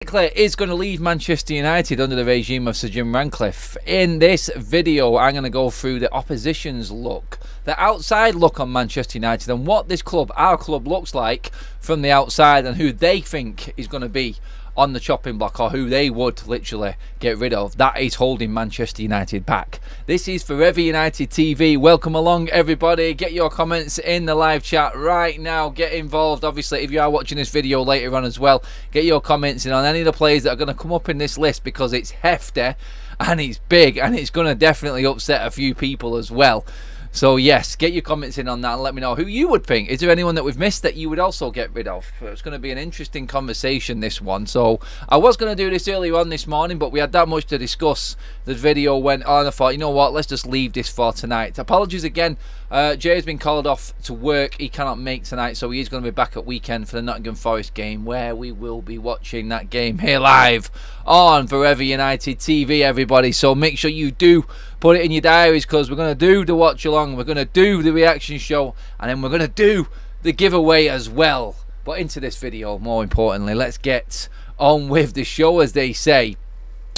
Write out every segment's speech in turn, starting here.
RATCLIFFE is going to leave Manchester United under the regime of Sir Jim Ratcliffe. In this video, I'm going to go through the opposition's look, the outside look on Manchester United, and what this club, our club, looks like from the outside, and who they think is going to be on the chopping block, or who they would literally get rid of. That is holding Manchester United back. This is Forever United TV. Welcome along, everybody. Get your comments in the live chat right now. Get involved. Obviously, if you are watching this video later on as well, get your comments in on any of the players that are going to come up in this list, because it's hefty and it's big and it's going to definitely upset a few people as well. So yes, get your comments in on that and let me know who you would think. Is there anyone that we've missed that you would also get rid of? It's going to be an interesting conversation, this one. So I was going to do this earlier on this morning, but we had that much to discuss. The video went on. I thought, you know what, let's just leave this for tonight. Apologies again. Jay has been called off to work. He cannot make tonight, so he is going to be back at weekend for the Nottingham Forest game, where we will be watching that game here live on Forever United TV, everybody. So make sure you do put it in your diaries, because we're going to do the watch along, we're going to do the reaction show, and then we're going to do the giveaway as well. But into this video, more importantly, let's get on with the show, as they say.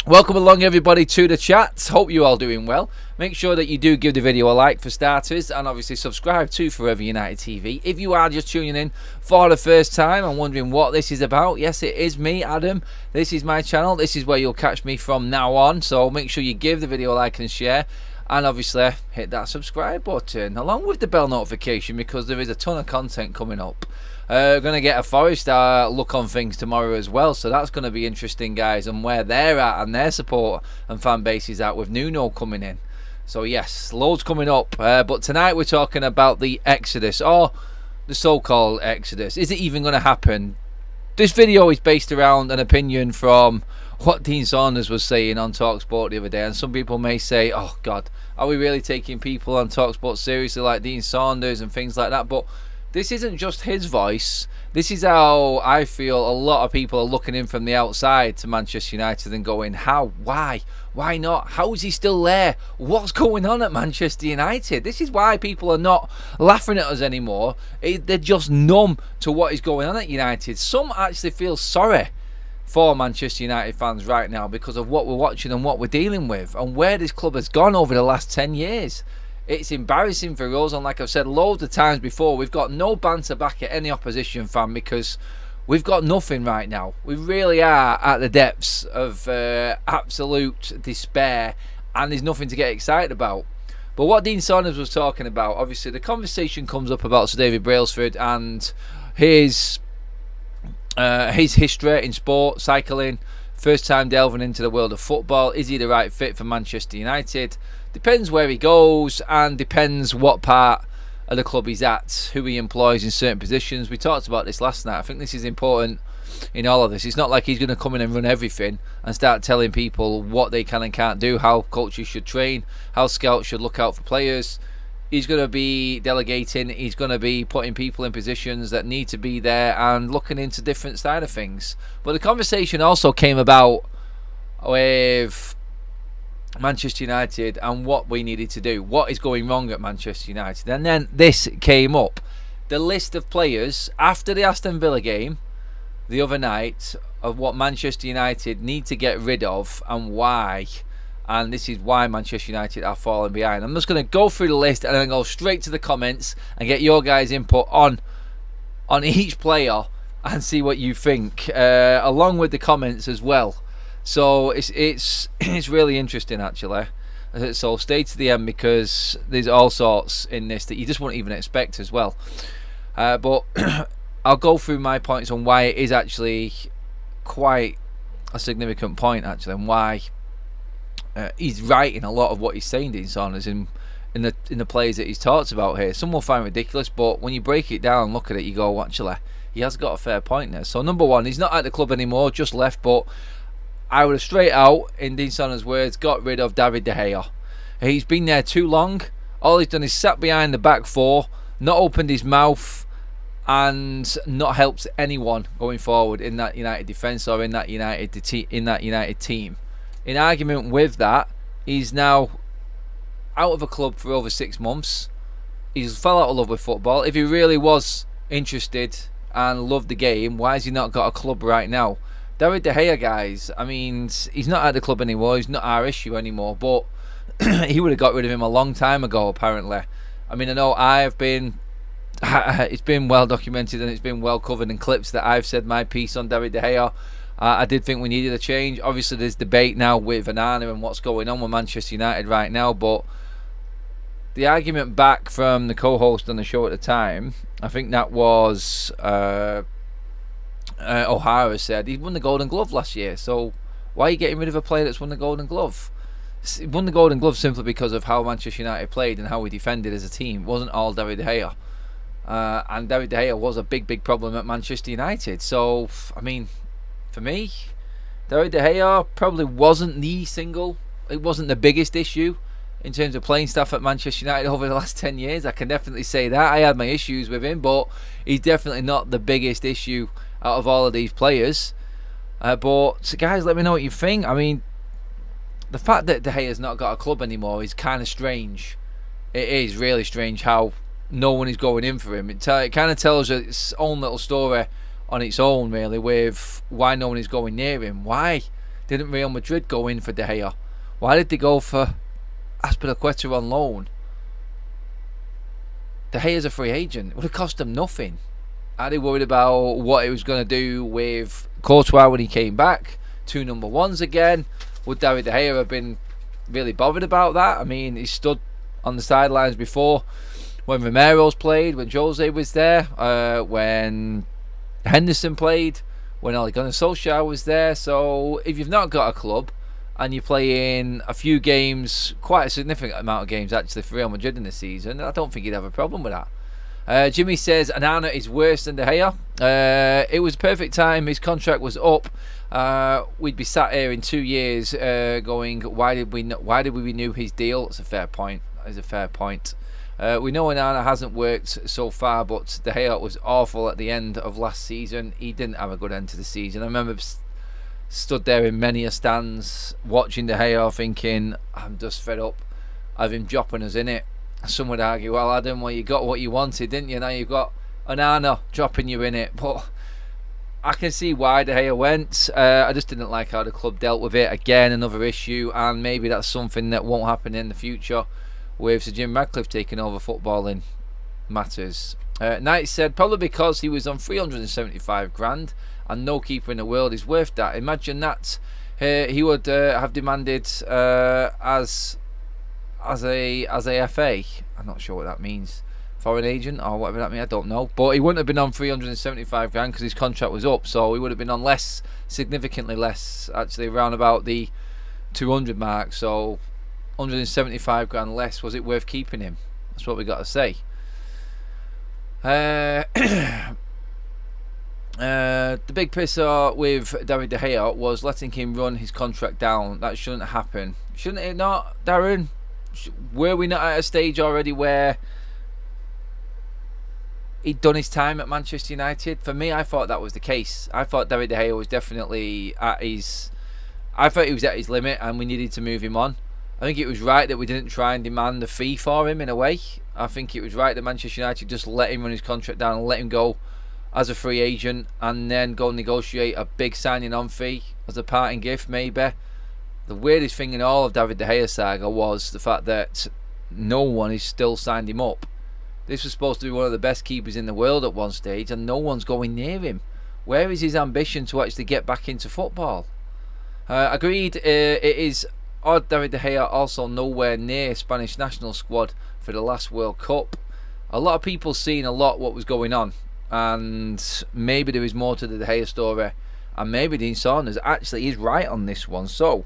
Welcome along, everybody, to the chat. Hope you all doing well. Make sure that you do give the video a like for starters, and obviously subscribe to Forever United TV. If you are just tuning in for the first time and wondering what this is about, yes, it is me, Adam. This is my channel. This is where you'll catch me from now on. So make sure you give the video a like and share, and obviously hit that subscribe button along with the bell notification, because there is a ton of content coming up. Going to get a Forest look on things tomorrow as well, so that's going to be interesting, guys, and where they're at and their support and fan base is at with Nuno coming in. So yes, loads coming up, but tonight we're talking about the Exodus, or the so-called Exodus. Is it even going to happen? This video is based around an opinion from what Dean Saunders was saying on TalkSport the other day, and some people may say, oh God, are we really taking people on TalkSport seriously like Dean Saunders and things like that? But this isn't just his voice. This is how I feel a lot of people are looking in from the outside to Manchester United and going, how? Why not? How is he still there? What's going on at Manchester United? This is why people are not laughing at us anymore. They're just numb to what is going on at United. Some actually feel sorry for Manchester United fans right now because of what we're watching and what we're dealing with and where this club has gone over the last 10 years. It's embarrassing for us, and like I've said loads of times before, we've got no banter back at any opposition fan, because we've got nothing right now. We really are at the depths of absolute despair, and there's nothing to get excited about. But what Dean Saunders was talking about, obviously the conversation comes up about Sir David Brailsford and his history in sport, cycling, first time delving into the world of football. Is he the right fit for Manchester United? Depends where he goes, and depends what part of the club he's at, who he employs in certain positions. We talked about this last night. I think this is important in all of this. It's not like he's going to come in and run everything and start telling people what they can and can't do, how coaches should train, how scouts should look out for players. He's going to be delegating. He's going to be putting people in positions that need to be there and looking into different side of things. But the conversation also came about with Manchester United and what we needed to do. What is going wrong at Manchester United? And then this came up. The list of players after the Aston Villa game the other night of what Manchester United need to get rid of and why. And this is why Manchester United are falling behind. I'm just going to go through the list and then go straight to the comments and get your guys' input on each player and see what you think, along with the comments as well. So it's really interesting, actually. So stay to the end, because there's all sorts in this that you just wouldn't even expect as well. But I'll go through my points on why it is actually quite a significant point, actually, and why he's right in a lot of what he's saying, Dean Saunders, in the players that he's talked about here. Some will find ridiculous, but when you break it down and look at it, you go, actually, he has got a fair point there. So number one, he's not at the club anymore, just left, but I would have straight out, in Dean Saunders' words, got rid of David De Gea. He's been there too long. All he's done is sat behind the back four, not opened his mouth, and not helped anyone going forward in that United defence or in that United team. In argument with that, he's now out of a club for over 6 months. He's fell out of love with football. If he really was interested and loved the game, why has he not got a club right now? David De Gea, guys, I mean, he's not at the club anymore. He's not our issue anymore. But he would have got rid of him a long time ago, apparently. I mean, I know it's been well documented and it's been well covered in clips that I've said my piece on David De Gea. I did think we needed a change. Obviously, there's debate now with Onana and what's going on with Manchester United right now. But the argument back from the co-host on the show at the time, I think that was O'Hara, said he won the Golden Glove last year. So why are you getting rid of a player that's won the Golden Glove? He won the Golden Glove simply because of how Manchester United played and how we defended as a team. It wasn't all David De Gea. And David De Gea was a big problem at Manchester United. So, I mean, for me, David De Gea probably wasn't it wasn't the biggest issue in terms of playing staff at Manchester United over the last 10 years. I can definitely say that. I had my issues with him, but he's definitely not the biggest issue out of all of these players. But, guys, let me know what you think. I mean, the fact that De Gea's not got a club anymore is kind of strange. It is really strange how no one is going in for him. It kind of tells its own little story on its own, really, with why no one is going near him. Why didn't Real Madrid go in for De Gea? Why did they go for Azpilicueta on loan? De Gea's a free agent. It would have cost them nothing. Are they worried about what it was going to do with Courtois when he came back? 2 number ones again. Would David De Gea have been really bothered about that? I mean, he stood on the sidelines before when Romero's played, when Jose was there, when Henderson played, when Ole Gunnar Solskjaer was there. So if you've not got a club and you play in a few games, quite a significant amount of games actually for Real Madrid in the season, I don't think you'd have a problem with that. Jimmy says Onana is worse than De Gea. It was perfect time. His contract was up. We'd be sat here in 2 years going, why did we renew his deal? It's a fair point. That is a fair point. We know Onana hasn't worked so far, but De Gea was awful at the end of last season. He didn't have a good end to the season. I remember stood there in many a stands watching De Gea thinking, I'm just fed up of him dropping us in it. Some would argue, well, Adam, well, you got what you wanted, didn't you? Now you've got Onana dropping you in it. But I can see why De Gea went. I just didn't like how the club dealt with it. Again, another issue, and maybe that's something that won't happen in the future with Sir Jim Ratcliffe taking over footballing matters. Knight said probably because he was on 375 grand and no keeper in the world is worth that. Imagine that. He would have demanded as a FA. I'm not sure what that means. Foreign agent or whatever that means, I don't know. But he wouldn't have been on 375 grand because his contract was up, so he would have been on less, significantly less, actually around about the 200 mark. So 175 grand less. Was it worth keeping him? That's what we got to say. The big pisser with David De Gea was letting him run his contract down. That shouldn't happen. Shouldn't it not, Darren? Were we not at a stage already where he'd done his time at Manchester United? For me, I thought that was the case. I thought David De Gea was definitely at his... I thought he was at his limit and we needed to move him on. I think it was right that we didn't try and demand the fee for him in a way. I think it was right that Manchester United just let him run his contract down and let him go as a free agent and then go negotiate a big signing on fee as a parting gift maybe. The weirdest thing in all of David De Gea's saga was the fact that no one has still signed him up. This was supposed to be one of the best keepers in the world at one stage and no one's going near him. Where is his ambition to actually get back into football? Agreed, it is odd David De Gea also nowhere near Spanish national squad for the last World Cup. A lot of people seen a lot what was going on and maybe there is more to the De Gea story and maybe Dean Saunders actually is right on this one. So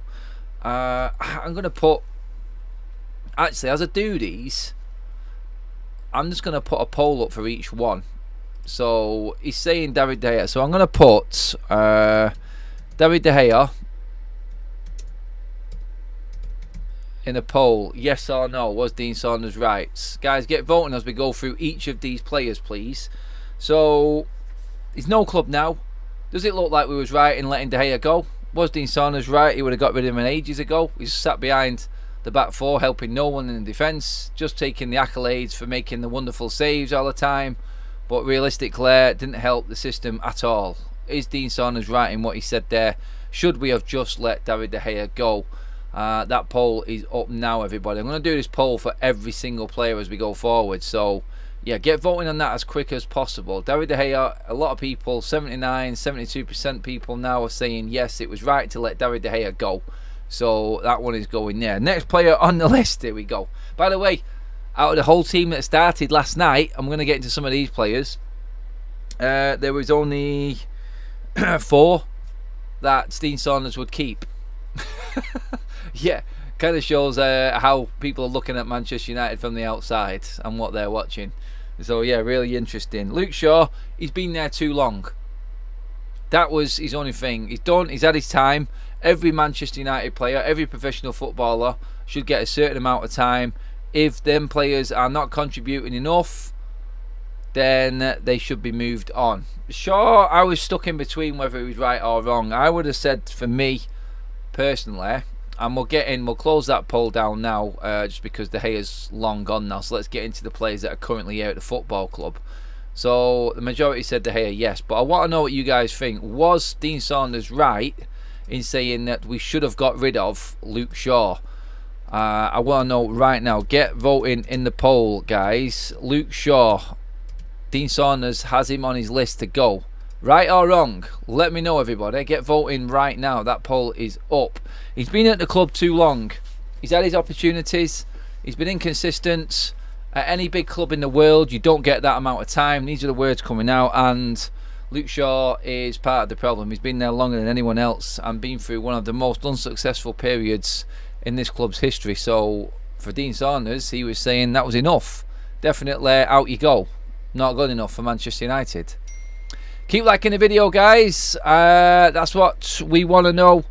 I'm going to put, actually as I do these, I'm just going to put a poll up for each one. So he's saying David De Gea, so I'm going to put David De Gea in a poll, yes or no, was Dean Saunders right? Guys, get voting as we go through each of these players, please. So he's no club now. Does it look like we was right in letting De Gea go? Was Dean Saunders right? He would have got rid of him ages ago. He's sat behind the back four, helping no one in the defence, just taking the accolades for making the wonderful saves all the time. But realistically, it didn't help the system at all. is Dean Saunders right in what he said there? Should we have just let David De Gea go? That poll is up now, everybody. I'm going to do this poll for every single player as we go forward. So, yeah, get voting on that as quick as possible. David De Gea, a lot of people, 79, 72% people now are saying, yes, it was right to let David De Gea go. So, that one is going there. Next player on the list, here we go. By the way, out of the whole team that started last night, I'm going to get into some of these players. There was only 4 that Dean Saunders would keep. Yeah, kind of shows how people are looking at Manchester United from the outside and what they're watching. So yeah, really interesting. Luke Shaw, he's been there too long. That was his only thing. He's done. He's had his time. Every Manchester United player, every professional footballer should get a certain amount of time. If them players are not contributing enough, then they should be moved on. Shaw, I was stuck in between whether he was right or wrong. I would have said, for me personally, and we'll close that poll down now, just because De Gea's long gone now. So let's get into the players that are currently here at the football club. So the majority said De Gea, yes, but I want to know what you guys think. Was Dean Saunders right in saying that we should have got rid of Luke Shaw? I want to know right now. Get voting in the poll, guys. Luke Shaw, Dean Saunders has him on his list to go. Right or wrong? Let me know, everybody. Get voting right now. That poll is up. He's been at the club too long. He's had his opportunities. He's been inconsistent. At any big club in the world, you don't get that amount of time. These are the words coming out. And Luke Shaw is part of the problem. He's been there longer than anyone else and been through one of the most unsuccessful periods in this club's history. So for Dean Saunders, he was saying that was enough. Definitely out you go. Not good enough for Manchester United. Keep liking the video, guys. That's what we want to know.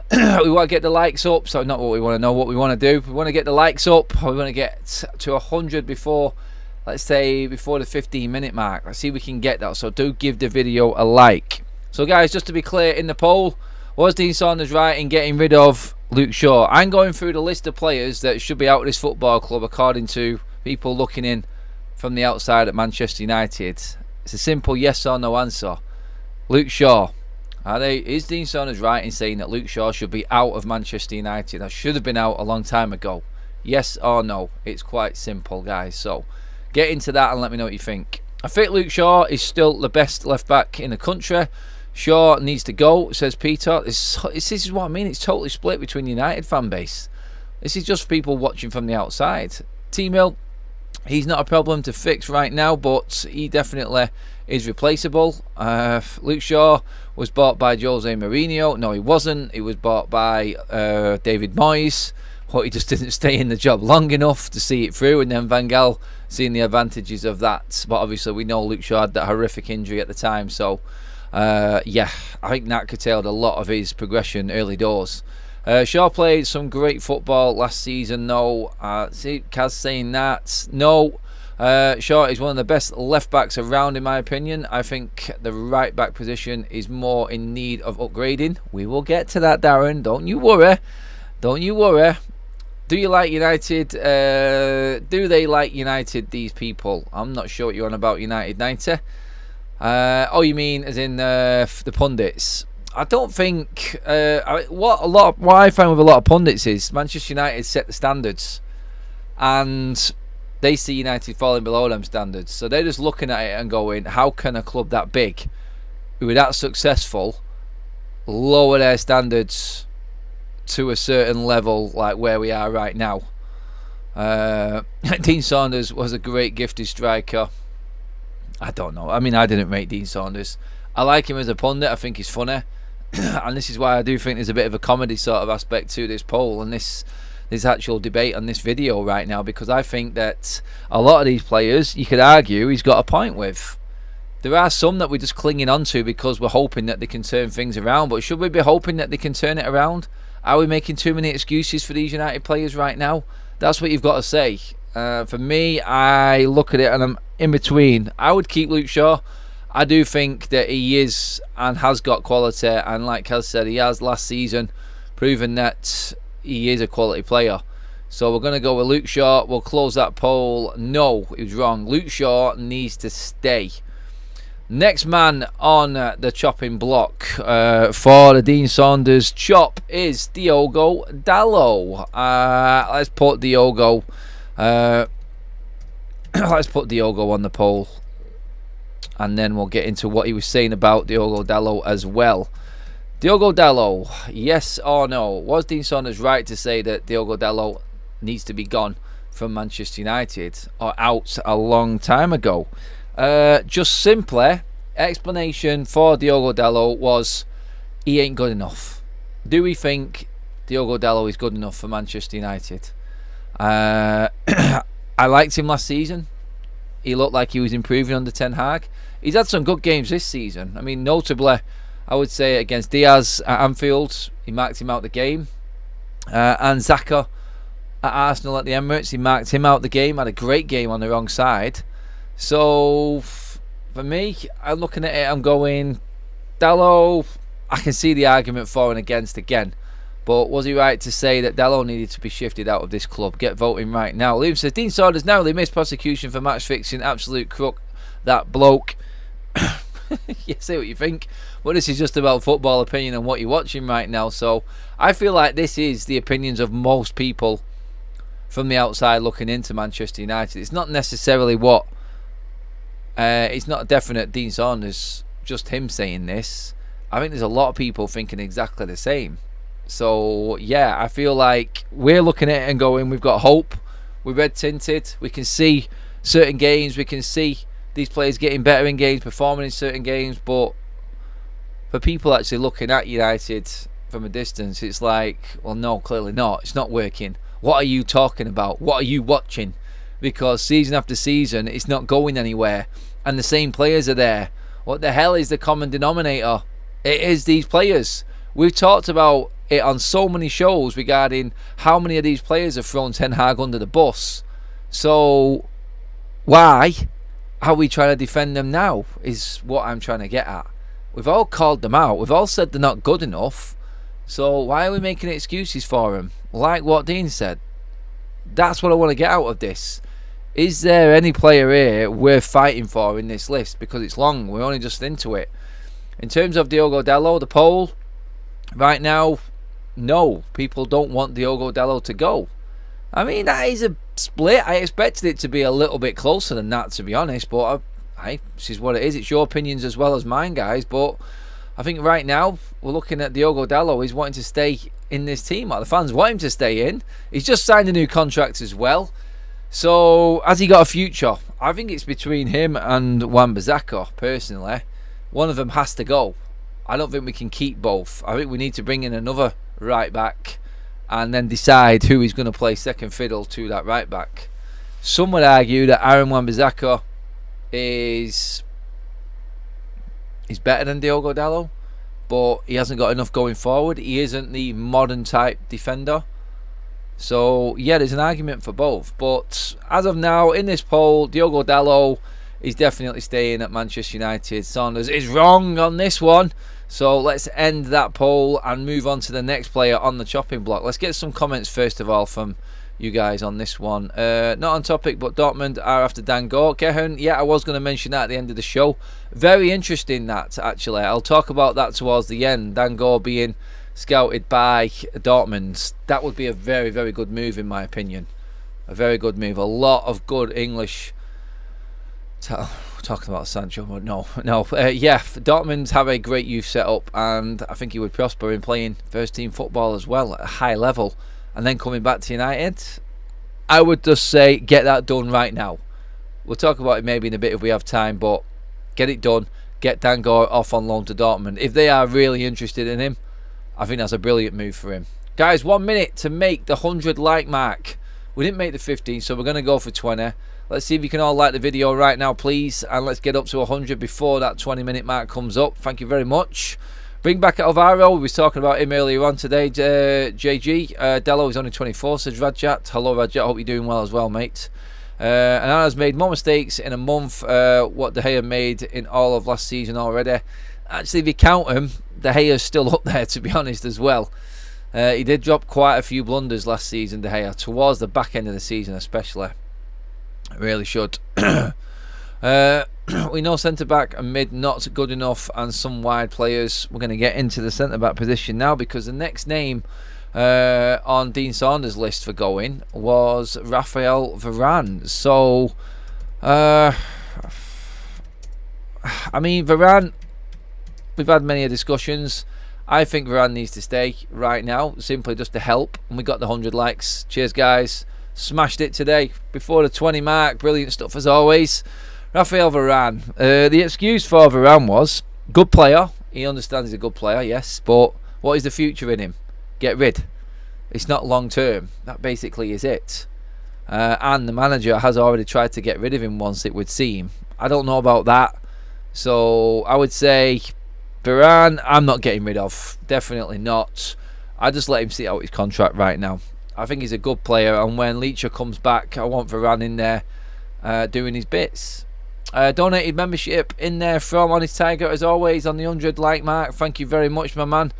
We want to get the likes up. So not what we want to know, what we want to do. We want to get the likes up. We want to get to 100 before, let's say, before the 15-minute mark. Let's see if we can get that. So do give the video a like. So guys, just to be clear, in the poll, was Dean Saunders right in getting rid of Luke Shaw? I'm going through the list of players that should be out of this football club according to people looking in from the outside at Manchester United. It's a simple yes or no answer. Luke Shaw. Is Dean Saunders right in saying that Luke Shaw should be out of Manchester United? That should have been out a long time ago. Yes or no? It's quite simple, guys. So get into that and let me know what you think. I think Luke Shaw is still the best left back in the country. Shaw needs to go, says Peter. This is what I mean. It's totally split between the United fan base. This is just people watching from the outside. T-Mill, he's not a problem to fix right now, but he definitely is replaceable. Luke Shaw was bought by Jose Mourinho. No, he wasn't. He was bought by David Moyes. But he just didn't stay in the job long enough to see it through. And then Van Gaal seeing the advantages of that. But obviously we know Luke Shaw had that horrific injury at the time. So, yeah, I think that curtailed a lot of his progression early doors. Shaw played some great football last season, though. See Kaz saying that. No, Shaw is one of the best left backs around, in my opinion. I think the right back position is more in need of upgrading. We will get to that, Darren. Don't you worry. Don't you worry. Do you like United? Do they like United, these people? I'm not sure what you're on about, United 90. Oh, you mean as in the pundits? I don't think what I find with a lot of pundits is Manchester United set the standards, and they see United falling below them standards. So they're just looking at it and going, "How can a club that big, who are that successful, lower their standards to a certain level like where we are right now?" Dean Saunders was a great gifted striker. I don't know. I mean, I didn't rate Dean Saunders. I like him as a pundit. I think he's funny. And this is why I do think there's a bit of a comedy sort of aspect to this poll and this actual debate on this video right now, because I think that a lot of these players, you could argue, he's got a point with. There are some that we're just clinging on to because we're hoping that they can turn things around, but should we be hoping that they can turn it around? Are we making too many excuses for these United players right now? That's what you've got to say. For me, I look at it and I'm in between. I would keep Luke Shaw. I do think that he is and has got quality, and like Kaz said, he has last season proven that he is a quality player. So we're going to go with Luke Shaw. We'll close that poll. No, it was wrong. Luke Shaw needs to stay. Next man on the chopping block for the Dean Saunders chop is Diogo Dalot. Let's put Diogo. Let's put Diogo on the poll, and then we'll get into what he was saying about Diogo Dalot as well. Diogo Dalot, yes or no? Was Dean Saunders right to say that Diogo Dalot needs to be gone from Manchester United or out a long time ago? Just simply, explanation for Diogo Dalot was he ain't good enough. Do we think Diogo Dalot is good enough for Manchester United? I liked him last season. He looked like he was improving under Ten Hag. He's had some good games this season. I mean, notably, I would say against Diaz at Anfield, he marked him out the game. And Xhaka at Arsenal at the Emirates, he marked him out the game. Had a great game on the wrong side. So for me, I'm looking at it, I'm going, Dalot, I can see the argument for and against again. But was he right to say that Dalot needed to be shifted out of this club? Get voting right now. Liam says, Dean Saunders narrowly missed prosecution for match fixing. Absolute crook, that bloke. You say what you think. But this is just about football opinion and what you're watching right now. So I feel like this is the opinions of most people from the outside looking into Manchester United. It's not necessarily what... it's not a definite Dean Saunders, just him saying this. I think there's a lot of people thinking exactly the same. So yeah, I feel like we're looking at it and going, we've got hope. We're red tinted. We can see certain games. We can see these players getting better in games, performing in certain games. But for people actually looking at United from a distance, it's like, well, no, clearly not. It's not working. What are you talking about? What are you watching? Because season after season, it's not going anywhere. And the same players are there. What the hell is the common denominator? It is these players. We've talked about it on so many shows regarding how many of these players have thrown Ten Hag under the bus. So why are we trying to defend them now is what I'm trying to get at. We've all called them out. We've all said they're not good enough. So why are we making excuses for them? Like what Dean said. That's what I want to get out of this. Is there any player here worth fighting for in this list? Because it's long. We're only just into it. In terms of Diogo Dalot, the poll right now, no, people don't want Diogo Dalot to go. I mean, that is a split. I expected it to be a little bit closer than that, to be honest. But this is what it is. It's your opinions as well as mine, guys. But I think right now we're looking at Diogo Dalot. He's wanting to stay in this team. The fans want him to stay in. He's just signed a new contract as well. So has he got a future? I think it's between him and Wan-Bissaka, personally. One of them has to go. I don't think we can keep both. I think we need to bring in another right back and then decide who is going to play second fiddle to that right back. Some would argue that Aaron Wan-Bissaka is better than Diogo Dalot, but he hasn't got enough going forward. He isn't the modern type defender. So yeah, there's an argument for both. But as of now, in this poll, Diogo Dalot is definitely staying at Manchester United. Saunders is wrong on this one. So let's end that poll and move on to the next player on the chopping block. Let's get some comments first of all from you guys on this one. Not on topic, but Dortmund are after Dan Gore. Kehen, yeah, I was going to mention that at the end of the show. Very interesting that, actually. I'll talk about that towards the end. Dan Gore being scouted by Dortmund. That would be a very, very good move in my opinion. A very good move. A lot of good English... talking about Sancho, but no. Yeah, Dortmund have a great youth setup, and I think he would prosper in playing first team football as well at a high level, and then coming back to United. I would just say get that done right now. We'll talk about it maybe in a bit if we have time, but get it done. Get Dan Gore off on loan to Dortmund. If they are really interested in him, I think that's a brilliant move for him. Guys, 1 minute to make the 100 like mark. We didn't make the 15, so we're going to go for 20. Let's see if you can all like the video right now, please. And let's get up to 100 before that 20-minute mark comes up. Thank you very much. Bring back Alvaro. We were talking about him earlier on today. JG. Dello is only 24, says Rajat. Hello, Rajat. Hope you're doing well as well, mate. And Anna's made more mistakes in a month. What De Gea made in all of last season already. Actually, if you count them, De Gea's still up there, to be honest, as well. He did drop quite a few blunders last season, De Gea, towards the back end of the season especially. Really should. we know centre-back and mid not good enough, and some wide players. We're going to get into the centre-back position now, because the next name on Dean Saunders' list for going was Raphael Varane. So, I mean, Varane, we've had many discussions. I think Varane needs to stay right now, simply just to help. And we got the 100 likes. Cheers, guys. Smashed it today before the 20 mark. Brilliant stuff as always. Raphael Varane. The excuse for Varane was good player. He understands he's a good player, yes. But what is the future in him? Get rid. It's not long term. That basically is it. And the manager has already tried to get rid of him once, it would seem. I don't know about that. So I would say Varane, I'm not getting rid of. Definitely not. I just let him see out his contract right now. I think he's a good player, and when Leacher comes back, I want Varane in there doing his bits. Donated membership in there from Honest Tiger as always on the 100 like mark. Thank you very much, my man.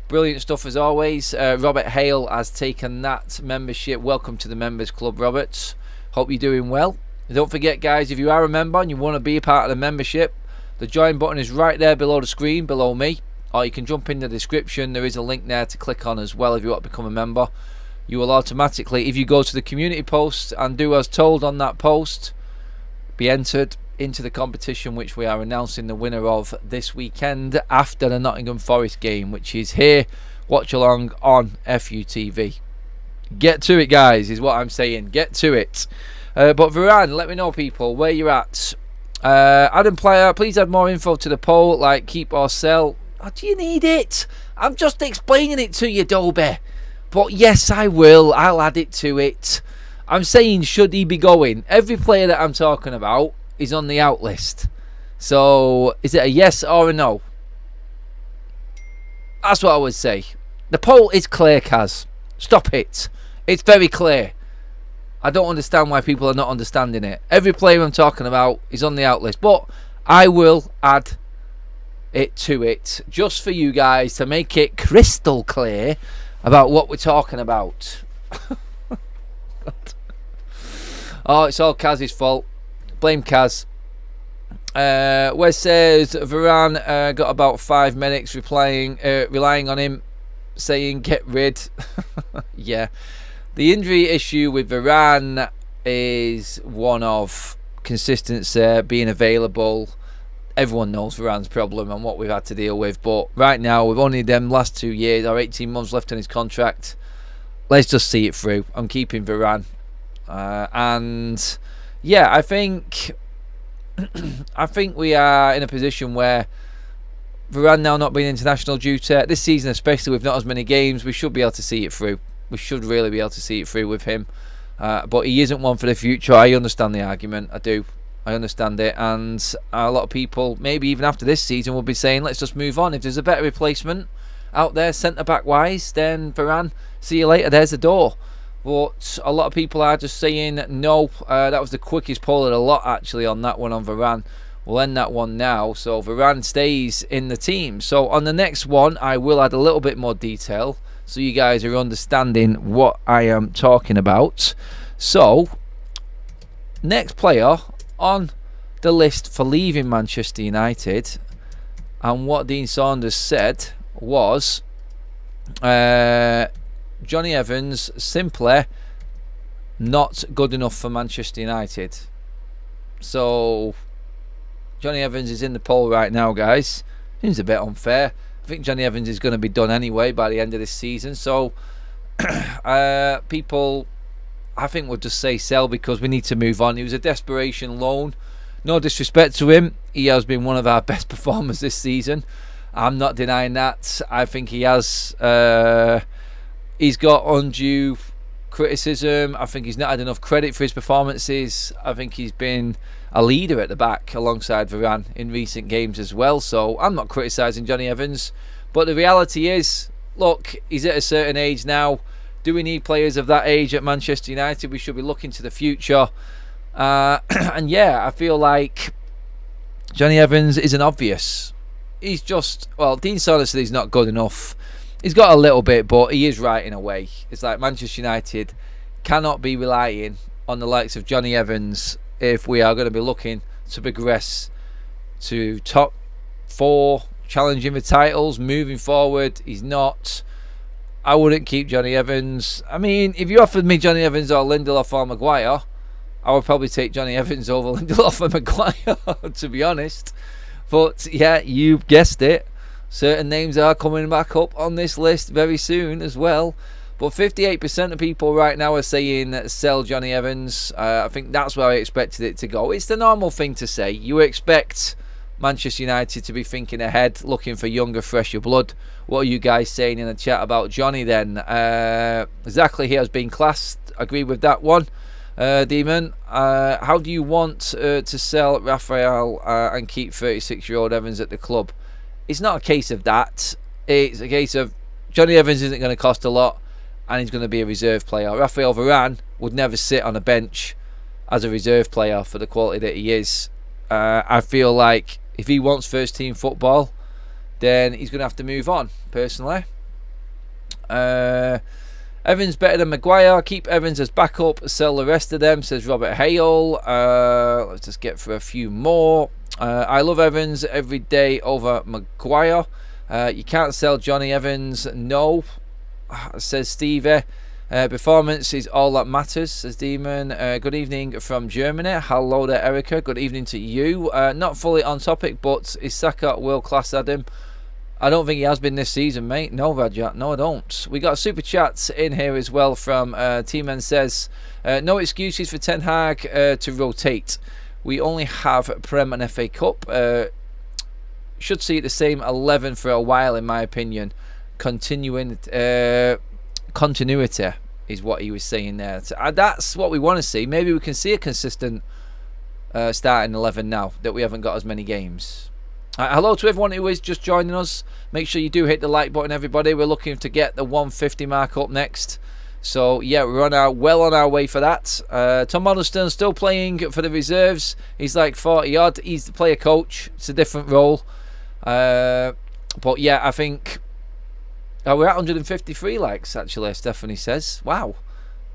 Brilliant stuff as always. Robert Hale has taken that membership. Welcome to the members club, Robert. Hope you're doing well. Don't forget, guys, if you are a member and you want to be a part of the membership, the join button is right there below the screen, below me, or you can jump in the description. There is a link there to click on as well if you want to become a member. You will automatically, if you go to the community post and do as told on that post, be entered into the competition which we are announcing the winner of this weekend after the Nottingham Forest game, which is here. Watch along on FUTV. Get to it, guys, is what I'm saying. Get to it. But Varane, let me know, people, where you're at. Adam Player, please add more info to the poll, like keep or sell. Oh, do you need it? I'm just explaining it to you, Dobie. But yes, I will. I'll add it to it. I'm saying, should he be going? Every player that I'm talking about is on the out list. So, is it a yes or a no? That's what I would say. The poll is clear, Kaz. Stop it. It's very clear. I don't understand why people are not understanding it. Every player I'm talking about is on the out list. But I will add it to it, just for you guys, to make it crystal clear about what we're talking about. Oh, it's all Kaz's fault. Blame Kaz. Wes says Varane got about 5 minutes relying on him saying get rid. Yeah. The injury issue with Varane is one of consistency, being available. Everyone knows Varane's problem and what we've had to deal with, but right now we've only them last 2 years or 18 months left on his contract. Let's just see it through. I'm keeping Varane, and yeah, I think we are in a position where Varane now not being international duty this season, especially with not as many games, we should be able to see it through. We should really be able to see it through with him, but he isn't one for the future. I understand the argument. I do. I understand it, and a lot of people, maybe even after this season, will be saying, let's just move on. If there's a better replacement out there, centre-back wise, then Varane, see you later, there's the door. But a lot of people are just saying no. That was the quickest poll of the lot, actually, on that one on Varane. We'll end that one now. So Varane stays in the team. So on the next one, I will add a little bit more detail so you guys are understanding what I am talking about. So, next player on the list for leaving Manchester United, and what Dean Saunders said was Johnny Evans, simply not good enough for Manchester United. So Johnny Evans is in the poll right now, guys. Seems a bit unfair. I think Johnny Evans is going to be done anyway by the end of this season, so people, I think we'll just say sell, because we need to move on. He was a desperation loan. No disrespect to him, he has been one of our best performers this season. I'm not denying that. I think he has. He's got undue criticism. I think he's not had enough credit for his performances. I think he's been a leader at the back alongside Varane in recent games as well. So I'm not criticising Johnny Evans, but the reality is, look, he's at a certain age now. Do we need players of that age at Manchester United? We should be looking to the future. And yeah, I feel like Johnny Evans isn't obvious. He's just, well, Dean Saunders said he's not good enough. He's got a little bit, but he is right in a way. It's like Manchester United cannot be relying on the likes of Johnny Evans if we are going to be looking to progress to top 4, challenging for titles, moving forward. He's not. I wouldn't keep Johnny Evans. I mean, if you offered me Johnny Evans or Lindelof or Maguire, I would probably take Johnny Evans over Lindelof and Maguire, to be honest. But yeah, you've guessed it. Certain names are coming back up on this list very soon as well. But 58% of people right now are saying sell Johnny Evans. I think that's where I expected it to go. It's the normal thing to say. You expect Manchester United to be thinking ahead, looking for younger, fresher blood. What are you guys saying in the chat about Johnny then? Exactly, he has been classed. Agree with that one. Demon, how do you want to sell Raphael and keep 36-year-old Evans at the club? It's not a case of that. It's a case of Johnny Evans isn't going to cost a lot and he's going to be a reserve player. Raphael Varane would never sit on a bench as a reserve player for the quality that he is. I feel like if he wants first team football, then he's going to have to move on, personally. Evans better than Maguire. Keep Evans as backup. Sell the rest of them, says Robert Hale. Let's just get for a few more. I love Evans every day over Maguire. You can't sell Johnny Evans. No, says Stevie. Performance is all that matters, says Demon. Good evening from Germany. Hello there, Erica. Good evening to you. Not fully on topic, but is Saka world class, Adam? I don't think he has been this season, mate. No, Rajat. No, I don't. We got a super chat in here as well from T-Man says, no excuses for Ten Hag to rotate. We only have Prem and FA Cup. Should see the same 11 for a while, in my opinion. Continuity is what he was saying there. That's what we want to see. Maybe we can see a consistent starting 11 now that we haven't got as many games. Hello to everyone who is just joining us. Make sure you do hit the like button, everybody. We're looking to get the 150 mark up next. So yeah, we're well on our way for that. Tom Huddleston still playing for the reserves. He's like 40 odd. He's the player coach. It's a different role. But yeah, I think we're at 153 likes actually, Stephanie says. Wow,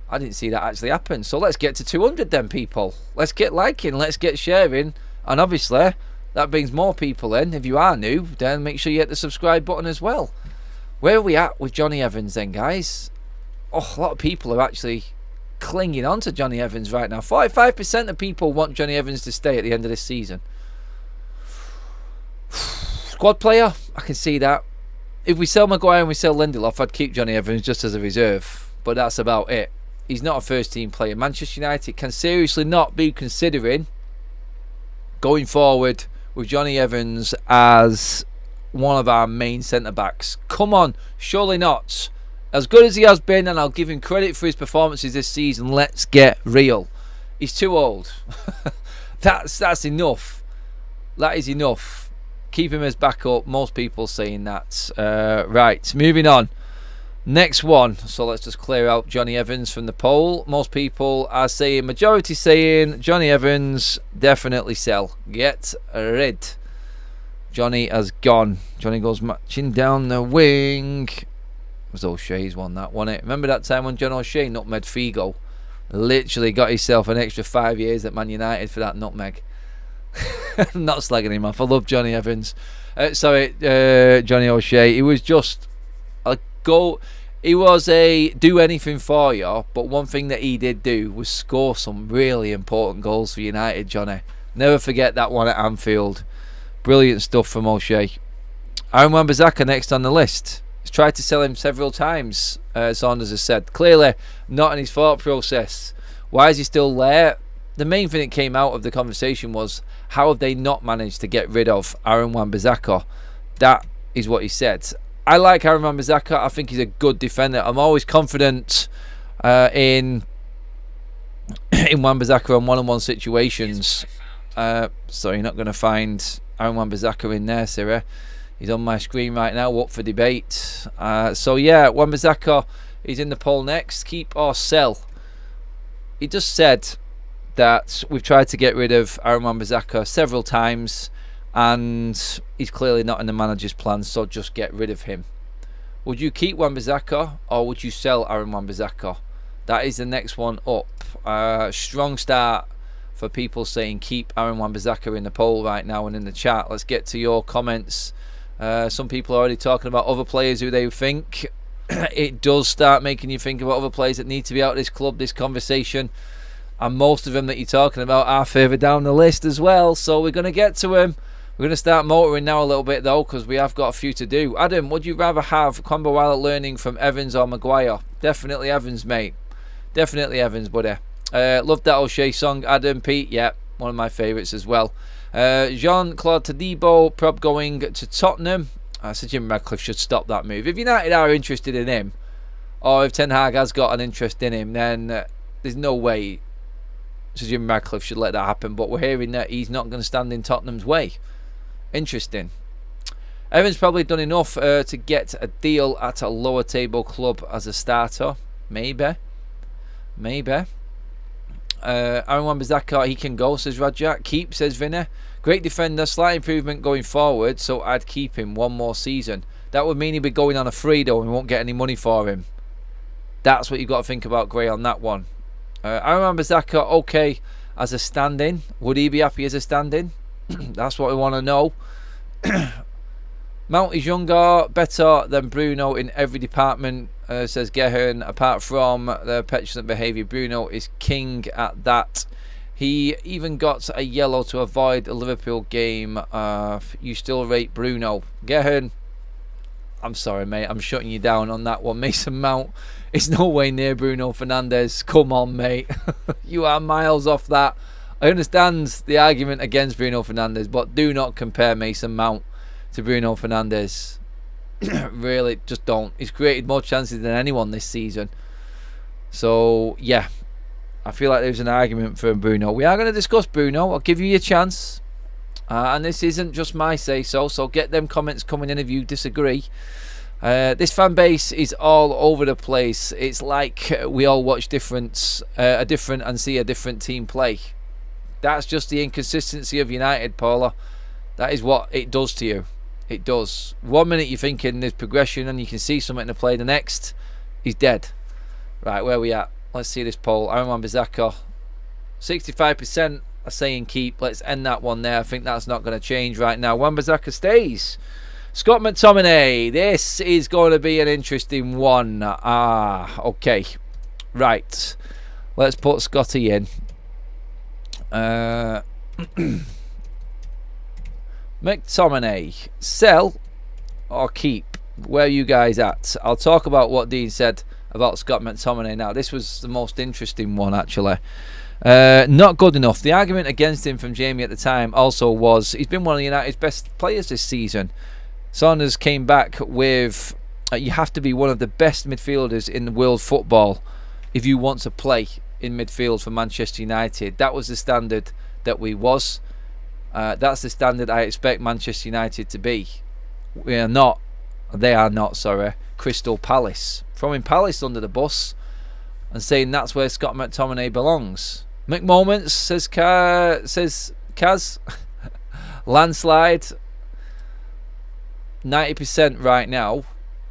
I didn't see that actually happen. So let's get to 200 then, people. Let's get liking, let's get sharing, and obviously that brings more people in. If you are new, then make sure you hit the subscribe button as well. Where are we at with Johnny Evans then, guys? Oh, a lot of people are actually clinging on to Johnny Evans right now. 45% of people want Johnny Evans to stay at the end of this season. Squad player, I can see that. If we sell Maguire and we sell Lindelof, I'd keep Johnny Evans just as a reserve. But that's about it. He's not a first team player. Manchester United can seriously not be considering going forward with Johnny Evans as one of our main centre-backs. Come on, surely not. As good as he has been, and I'll give him credit for his performances this season, let's get real. He's too old. That's enough. That is enough. Keep him as backup. Most people saying that. Right, moving on. Next one. So let's just clear out Johnny Evans from the poll. Most people are saying, majority saying, Johnny Evans, definitely sell. Get rid. Johnny has gone. Johnny goes matching down the wing. It was O'Shea's one, that, wasn't it? Remember that time when John O'Shea nutmegged Figo? Literally got himself an extra 5 years at Man United for that nutmeg. I'm not slagging him off. I love Johnny Evans. Johnny O'Shea. He was just a go. He was a do anything for you, but one thing that he did do was score some really important goals for United, Johnny. Never forget that one at Anfield. Brilliant stuff from O'Shea. Aaron Wan-Bissaka next on the list. He's tried to sell him several times, Saunders has said. Clearly not in his thought process. Why is he still there? The main thing that came out of the conversation was, how have they not managed to get rid of Aaron Wan-Bissaka? That is what he said. I like Aaron Wan-Bissaka. I think he's a good defender. I'm always confident in Wan-Bissaka on one-on-one situations. So you're not going to find Aaron Wan-Bissaka in there, Sarah. He's on my screen right now, up for debate. So yeah, Wan-Bissaka is in the poll next. Keep or sell? He just said that we've tried to get rid of Aaron Wan-Bissaka several times and he's clearly not in the manager's plan, so just get rid of him. Would you keep Wan-Bissaka or would you sell Aaron Wan-Bissaka? That is the next one up. Strong start for people saying keep Aaron Wan-Bissaka in the poll right now and in the chat. Let's get to your comments. Some people are already talking about other players who they think. It does start making you think about other players that need to be out of this club, this conversation. And most of them that you're talking about are further down the list as well. So we're going to get to them. We're going to start motoring now a little bit though, because we have got a few to do. Adam, would you rather have Kwamba learning from Evans or Maguire? Definitely Evans, mate. Definitely Evans, buddy. Love that O'Shea song, Adam. Pete, yeah, one of my favourites as well. Jean-Claude Todibo, prob going to Tottenham. I said Jim Radcliffe should stop that move. If United are interested in him, or if Ten Hag has got an interest in him, then there's no way Sir Jim Radcliffe should let that happen. But we're hearing that he's not going to stand in Tottenham's way. Interesting. Evans probably done enough to get a deal at a lower table club as a starter. Maybe. Aaron Wan-Bissaka, he can go, says Rajat. Keep, says Vinny. Great defender, slight improvement going forward, so I'd keep him one more season. That would mean he'd be going on a free though and we won't get any money for him. That's what you've got to think about, Gray, on that one. Aaron Wan-Bissaka, okay as a stand-in. Would he be happy as a stand-in? That's what we want to know. Mount is younger, better than Bruno in every department, says Gehern. Apart from the petulant behaviour, Bruno is king at that. He even got a yellow to avoid the Liverpool game. You still rate Bruno. Gehern, I'm sorry, mate. I'm shutting you down on that one. Mason Mount is no way near Bruno Fernandes. Come on, mate. You are miles off that. I understand the argument against Bruno Fernandes, but do not compare Mason Mount to Bruno Fernandes. Really, just don't. He's created more chances than anyone this season. So, yeah. I feel like there's an argument for Bruno. We are going to discuss Bruno. I'll give you your chance. And this isn't just my say-so, so get them comments coming in if you disagree. This fan base is all over the place. It's like we all watch a different and see a different team play. That's just the inconsistency of United, Paula. That is what it does to you. It does. 1 minute you're thinking there's progression and you can see something to play. The next, he's dead. Right, where are we at? Let's see this poll. Aaron Wan-Bissaka. 65% are saying keep. Let's end that one there. I think that's not going to change right now. Wan-Bissaka stays. Scott McTominay. This is going to be an interesting one. Okay. Right. Let's put Scotty in. McTominay, sell or keep? Where are you guys at? I'll talk about what Dean said about Scott McTominay now. This was the most interesting one, actually. Not good enough. The argument against him from Jamie at the time also was he's been one of United's best players this season. Saunders came back with you have to be one of the best midfielders in the world football if you want to play in midfield for Manchester United. That was the standard that we was. That's the standard I expect Manchester United to be. They are not, sorry, Crystal Palace. Throwing Palace under the bus and saying that's where Scott McTominay belongs. McMoments, says Kaz. Landslide. 90% right now.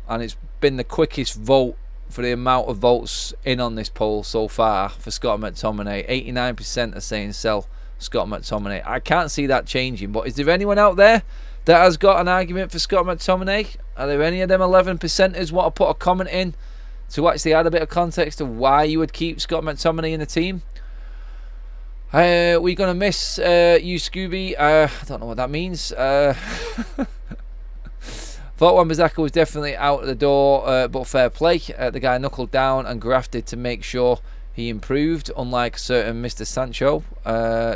And it's been the quickest vote for the amount of votes in on this poll so far for Scott McTominay. 89% are saying sell Scott McTominay. I can't see that changing, but is there anyone out there that has got an argument for Scott McTominay? Are there any of them 11%ers want to put a comment in to actually add a bit of context of why you would keep Scott McTominay in the team? We're going to miss you, Scooby. I don't know what that means. Thought Wan-Bissaka was definitely out the door, but fair play. The guy knuckled down and grafted to make sure he improved, unlike certain Mr. Sancho.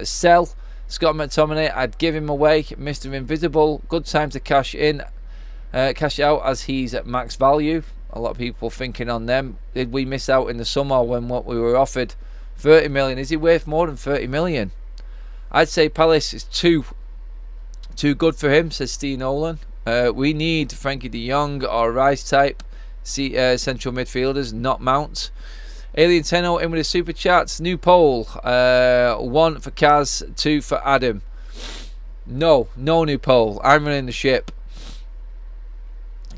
Sell Scott McTominay. I'd give him away. Mr. Invisible. Good time to cash out as he's at max value. A lot of people thinking on them. Did we miss out in the summer when what we were offered 30 million? Is he worth more than 30 million? I'd say Palace is too good for him, says Steve Nolan. We need Frankie de Jong or Rice type central midfielders, not Mount. Alien Tenno in with the super chats. New poll. 1 for Kaz, 2 for Adam. No new poll. I'm running the ship.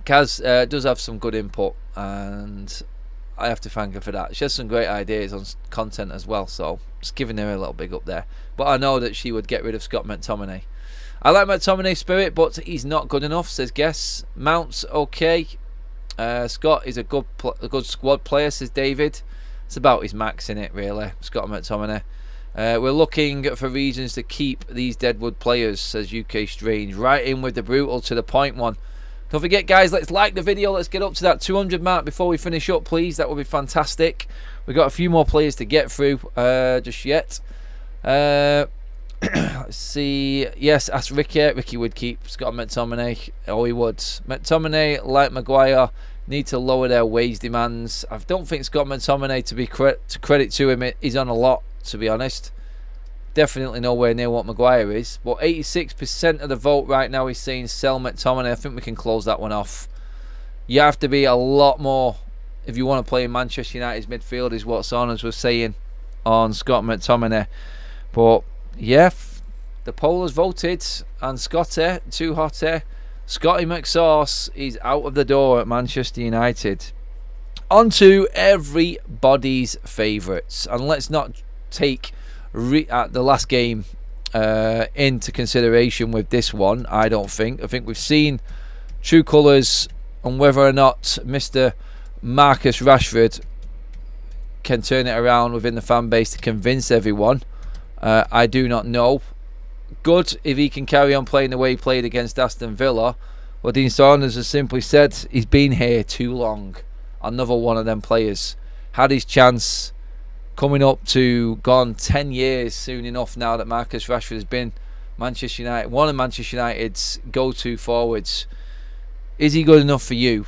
Kaz does have some good input, and I have to thank her for that. She has some great ideas on content as well, so just giving her a little big up there. But I know that she would get rid of Scott McTominay. I like McTominay's spirit, but he's not good enough, says Guess. Mount's okay. Scott is a good squad player, says David. It's about his max, in it, really, Scott McTominay. We're looking for reasons to keep these Deadwood players, says UK Strange. Right in with the brutal to the point one. Don't forget, guys, let's like the video. Let's get up to that 200 mark before we finish up, please. That would be fantastic. We've got a few more players to get through just yet. Let's see. Yes, ask Ricky. Ricky would keep Scott McTominay. Oh, he would. McTominay, like Maguire, need to lower their wage demands. I don't think Scott McTominay, to credit to him, is on a lot, to be honest. Definitely nowhere near what Maguire is. But 86% of the vote right now is saying sell McTominay. I think we can close that one off. You have to be a lot more if you want to play in Manchester United's midfield, is what Saunders was saying on Scott McTominay. But yeah, the poll has voted, and Scotty, too hotty, Scotty McSauce is out of the door at Manchester United. On to everybody's favourites, and let's not take the last game into consideration with this one. I think we've seen true colours on whether or not Mr Marcus Rashford can turn it around within the fan base to convince everyone. I do not know. Good if he can carry on playing the way he played against Aston Villa. But Dean Saunders has simply said he's been here too long. Another one of them players. Had his chance, coming up to gone 10 years soon enough now that Marcus Rashford has been Manchester United, one of Manchester United's go-to forwards. Is he good enough for you?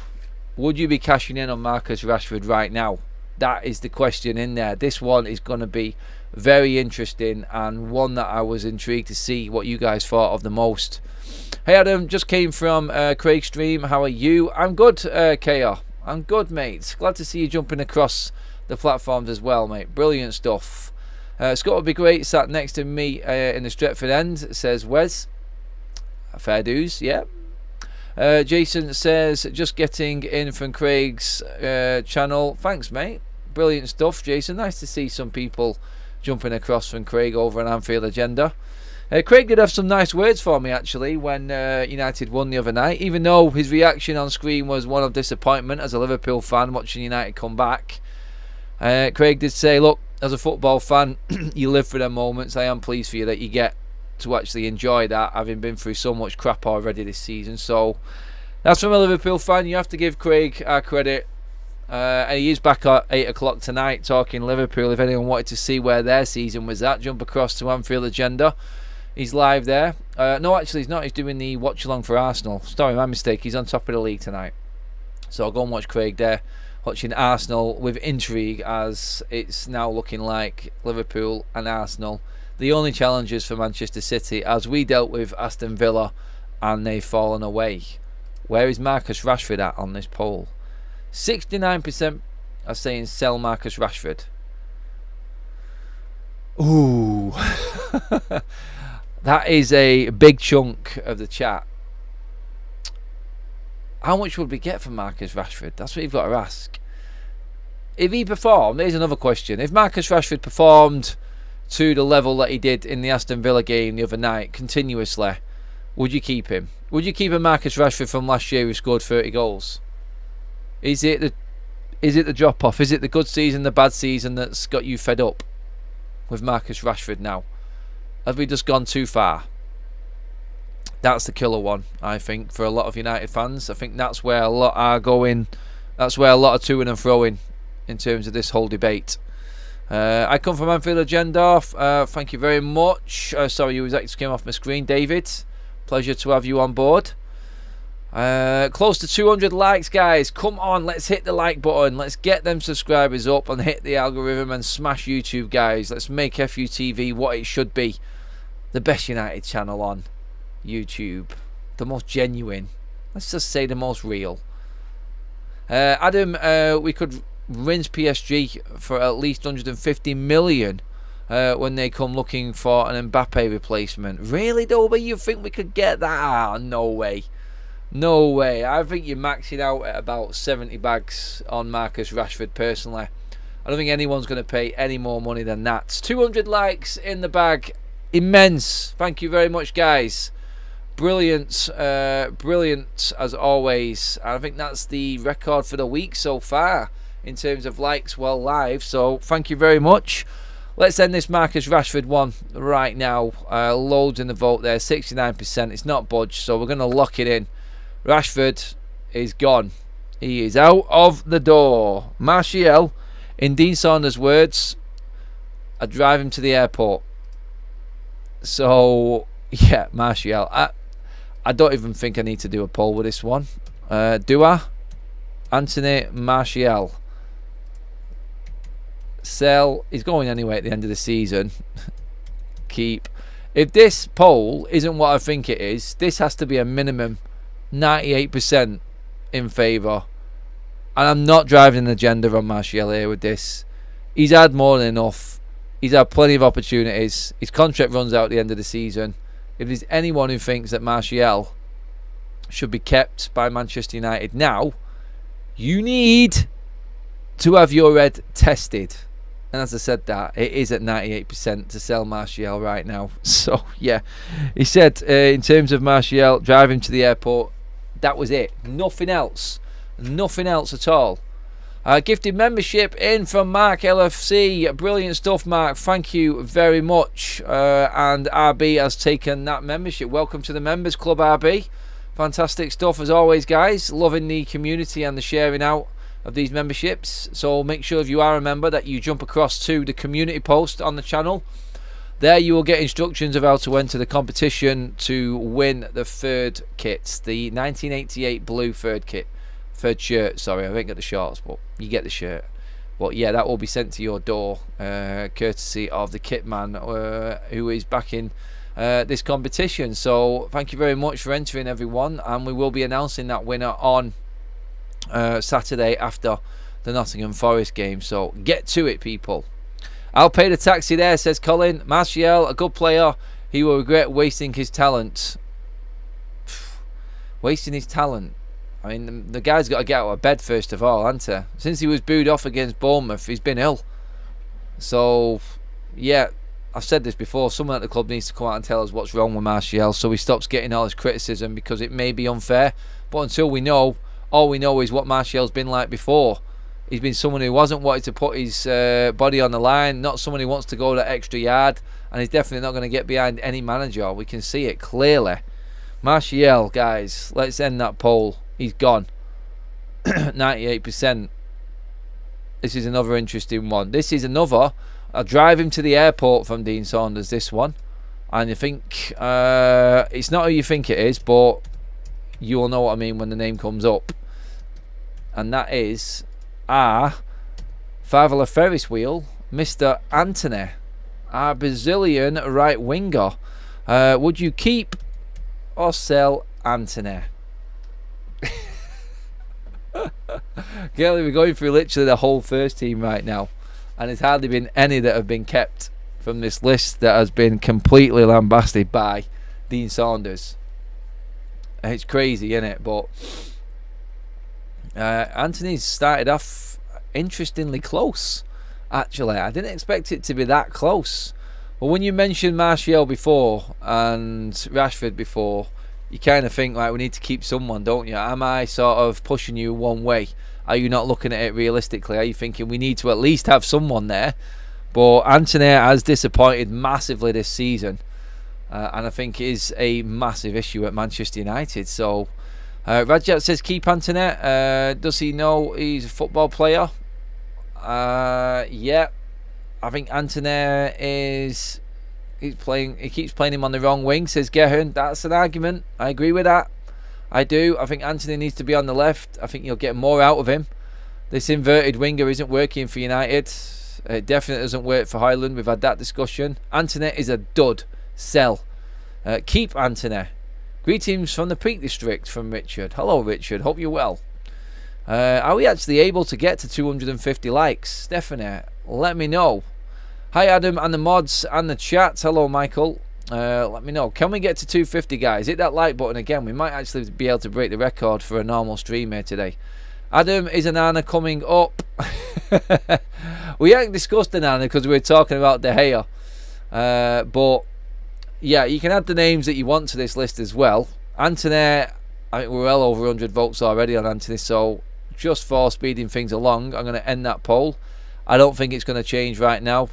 Would you be cashing in on Marcus Rashford right now? That is the question in there. This one is going to be very interesting, and one that I was intrigued to see what you guys thought of the most. Hey Adam, just came from Craig's stream. How are you? I'm good, KR. I'm good, mate. Glad to see you jumping across the platforms as well, mate. Brilliant stuff. Scott would be great sat next to me in the Stretford end, says Wes. Fair dues, yeah. Jason says, just getting in from Craig's channel. Thanks, mate. Brilliant stuff, Jason. Nice to see some people jumping across from Craig over an Anfield Agenda. Craig did have some nice words for me, actually, when United won the other night, even though his reaction on screen was one of disappointment as a Liverpool fan watching United come back. Craig did say, look, as a football fan, you live for them moments. I am pleased for you that you get to actually enjoy that, having been through so much crap already this season. So that's from a Liverpool fan. You have to give Craig our credit. And he is back at 8 o'clock tonight talking Liverpool. If anyone wanted to see where their season was at, jump across to Anfield Agenda. He's live there. No, actually he's not. He's doing the watch along for Arsenal. Sorry, my mistake. He's on top of the league tonight. So I'll go and watch Craig there, watching Arsenal with intrigue, as it's now looking like Liverpool and Arsenal the only challengers for Manchester City, as we dealt with Aston Villa and they've fallen away. Where is Marcus Rashford at on this poll? 69% are saying sell Marcus Rashford. Ooh. That is a big chunk of the chat. How much would we get from Marcus Rashford? That's what you've got to ask. If he performed, here's another question. If Marcus Rashford performed to the level that he did in the Aston Villa game the other night, continuously, would you keep him? Would you keep a Marcus Rashford from last year who scored 30 goals? Is it the drop-off? Is it the good season, the bad season that's got you fed up with Marcus Rashford now? Have we just gone too far? That's the killer one, I think, for a lot of United fans. I think that's where a lot are going. That's where a lot are toing and froing in terms of this whole debate. I come from Anfield Agenda. Thank you very much. Sorry, you exactly came off my screen, David. Pleasure to have you on board. Close to 200 likes, guys. Come on, let's hit the like button. Let's get them subscribers up and hit the algorithm and smash YouTube, guys. Let's make FUTV what it should be. The best United channel on YouTube. The most genuine. Let's just say the most real. Adam, we could rinse PSG for at least 150 million when they come looking for an Mbappe replacement. Really, Dobie? You think we could get that? Oh, no way. No way. I think you're maxing out at about 70 bags on Marcus Rashford personally. I don't think anyone's going to pay any more money than that. 200 likes in the bag. Immense. Thank you very much, guys. Brilliant. Brilliant as always. I think that's the record for the week so far in terms of likes while live. So thank you very much. Let's end this Marcus Rashford one right now. Loads in the vote there. 69%. It's not budged. So we're going to lock it in. Rashford is gone. He is out of the door. Martial, in Dean Saunders' words, I drive him to the airport. So, yeah, Martial. I don't even think I need to do a poll with this one. Do I? Anthony Martial. Sell. He's going anyway at the end of the season. Keep. If this poll isn't what I think it is, this has to be a minimum 98% in favour. And I'm not driving an agenda on Martial here with this. He's had more than enough. He's had plenty of opportunities. His contract runs out at the end of the season. If there's anyone who thinks that Martial should be kept by Manchester United now, you need to have your head tested. And as I said that, it is at 98% to sell Martial right now. So, yeah. He said, in terms of Martial, drive him to the airport. That was it. Nothing else. Nothing else at all. Gifted membership in from Mark LFC. Brilliant stuff, Mark. Thank you very much. And RB has taken that membership. Welcome to the Members Club, RB. Fantastic stuff as always, guys. Loving the community and the sharing out of these memberships. So make sure if you are a member that you jump across to the community post on the channel. There you will get instructions of how to enter the competition to win the third kit, the 1988 blue third shirt. Sorry, I didn't get the shorts, but you get the shirt. But yeah, that will be sent to your door, courtesy of the kit man who is backing this competition. So thank you very much for entering, everyone, and we will be announcing that winner on Saturday after the Nottingham Forest game. So get to it, people. I'll pay the taxi there, says Colin. Martial, a good player. He will regret wasting his talent. Wasting his talent. I mean, the guy's got to get out of bed first of all, hasn't he? Since he was booed off against Bournemouth, he's been ill. So, yeah, I've said this before. Someone at the club needs to come out and tell us what's wrong with Martial so he stops getting all his criticism, because it may be unfair. But until we know, all we know is what Martial's been like before. He's been someone who wasn't wanting to put his body on the line, not someone who wants to go that extra yard, and he's definitely not going to get behind any manager. We can see it clearly. Martial, guys, let's end that poll. He's gone. 98%. This is another interesting one. This is another. I'll drive him to the airport from Dean Saunders, this one. And you think, it's not who you think it is, but you will know what I mean when the name comes up. And that is our Favola Ferris wheel, Mr Anthony, our Brazilian right winger. Would you keep or sell Anthony? Girlie, we're going through literally the whole first team right now, and there's hardly been any that have been kept from this list that has been completely lambasted by Dean Saunders. It's crazy, isn't it? But Anthony's started off interestingly close, actually. I didn't expect it to be that close. But when you mentioned Martial before and Rashford before, you kind of think, like, we need to keep someone, don't you? Am I sort of pushing you one way? Are you not looking at it realistically? Are you thinking we need to at least have someone there? But Anthony has disappointed massively this season, and I think is a massive issue at Manchester United. So Rajat says keep Anthony. Does he know he's a football player? Yeah, I think Anthony is. He keeps playing him on the wrong wing, says Gehern. That's an argument. I agree with that. I do. I think Anthony needs to be on the left. I think you'll get more out of him. This inverted winger isn't working for United. It definitely doesn't work for Highland. We've had that discussion. Anthony is a dud. Sell. Keep Anthony. Greetings from the Peak District from Richard. Hello, Richard. Hope you're well. Are we actually able to get to 250 likes? Stephanie, let me know. Hi Adam and the mods and the chat. Hello Michael. Let me know. Can we get to 250, guys? Hit that like button again. We might actually be able to break the record for a normal stream here today. Adam, is Onana coming up? We haven't discussed Onana because we were talking about De Gea. But yeah, you can add the names that you want to this list as well. Anthony, I think we're well over 100 votes already on Anthony, so just for speeding things along, I'm going to end that poll. I don't think it's going to change right now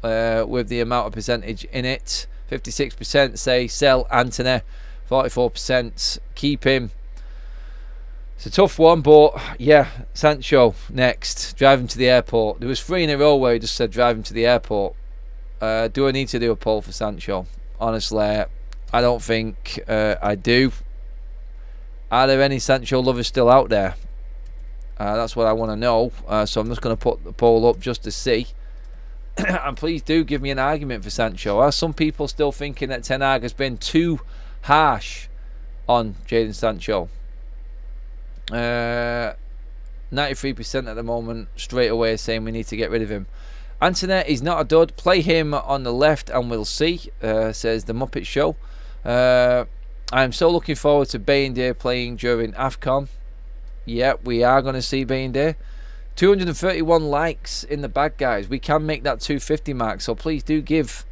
with the amount of percentage in it. 56% say sell Anthony, 44% keep him. It's a tough one, but yeah, Sancho next. Drive him to the airport. There was 3 in a row where he just said drive him to the airport. Do I need to do a poll for Sancho? Honestly, I don't think I do. Are there any Sancho lovers still out there? That's what I want to know. So I'm just going to put the poll up just to see. And please do give me an argument for Sancho. Are some people still thinking that Ten Hag has been too harsh on Jadon Sancho? 93% at the moment straight away saying we need to get rid of him. Anthony is not a dud. Play him on the left and we'll see, says the Muppet Show. I am so looking forward to Bayindir playing during AFCON. Yeah, we are going to see Bayindir. 231 likes in the bag, guys. We can make that 250 mark, so please do give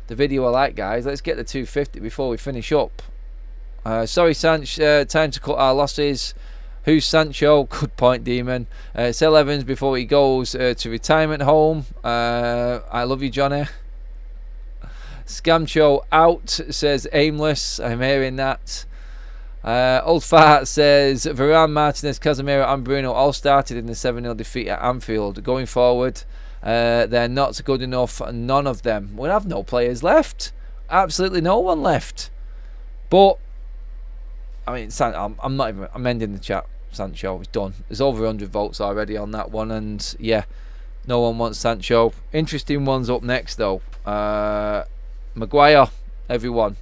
the video a like, guys. Let's get the 250 before we finish up. Sorry, Sanch, time to cut our losses. Who's Sancho? Good point, Demon. Sell Evans before he goes to retirement home. I love you, Johnny. Scamcho out, says Aimless. I'm hearing that. Old Fart says Varane, Martinez, Casemiro and Bruno all started in the 7-0 defeat at Anfield. Going forward, they're not good enough. None of them. We'll have no players left. Absolutely no one left. But I mean, I'm not even. I'm ending the chat. Sancho is done. There's over 100 votes already on that one, and yeah, no one wants Sancho. Interesting ones up next though. Maguire, everyone.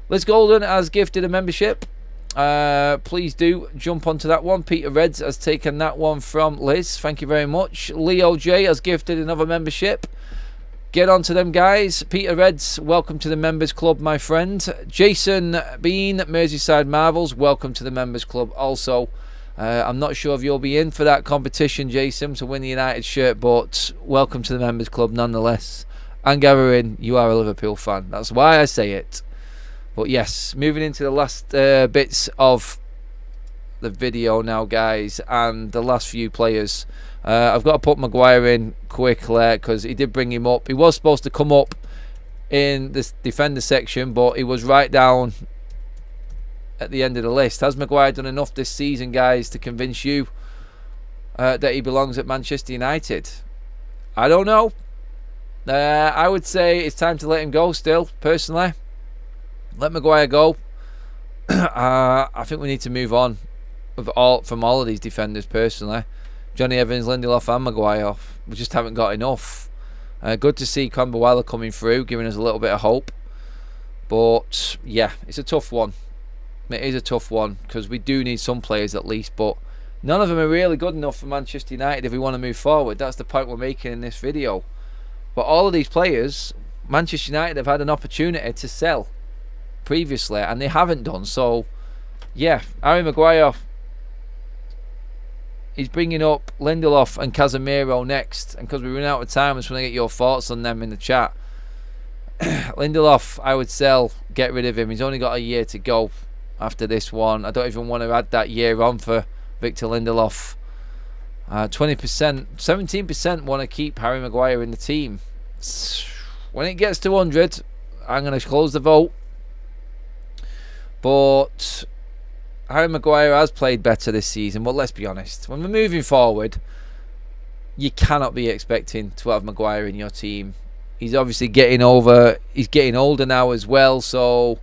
Liz Golden has gifted a membership. Please do jump onto that one. Peter Reds has taken that one from Liz. Thank you very much. Leo J has gifted another membership. Get onto them, guys. Peter Reds, welcome to the members club, my friend. Jason Bean, Merseyside Marvels, welcome to the members club also. I'm not sure if you'll be in for that competition, Jason, to win the United shirt, but welcome to the members club nonetheless. And Gavarin, you are a Liverpool fan. That's why I say it. But yes, moving into the last bits of the video now, guys, and the last few players. I've got to put Maguire in quickly because he did bring him up. He was supposed to come up in this defender section, but he was right down at the end of the list. Has Maguire done enough this season, guys, to convince you that he belongs at Manchester United? I don't know. I would say it's time to let him go still, personally. Let Maguire go. I think we need to move on from all of these defenders, personally. Johnny Evans, Lindelof and Maguire. We just haven't got enough. Good to see Camberweiler coming through, giving us a little bit of hope. But yeah, it's a tough one. It is a tough one because we do need some players at least, but none of them are really good enough for Manchester United if we want to move forward. That's the point we're making in this video. But all of these players, Manchester United have had an opportunity to sell previously and they haven't done. So yeah, Harry Maguire, he's bringing up Lindelof and Casemiro next, and because we run out of time, I just want to get your thoughts on them in the chat. Lindelof, I would sell, get rid of him. He's only got a year to go after this one. I don't even want to add that year on for Victor Lindelof. 20%, 17% want to keep Harry Maguire in the team. When it gets to 100, I'm going to close the vote. But Harry Maguire has played better this season. But let's be honest, when we're moving forward, you cannot be expecting to have Maguire in your team. He's obviously getting over. He's getting older now as well. So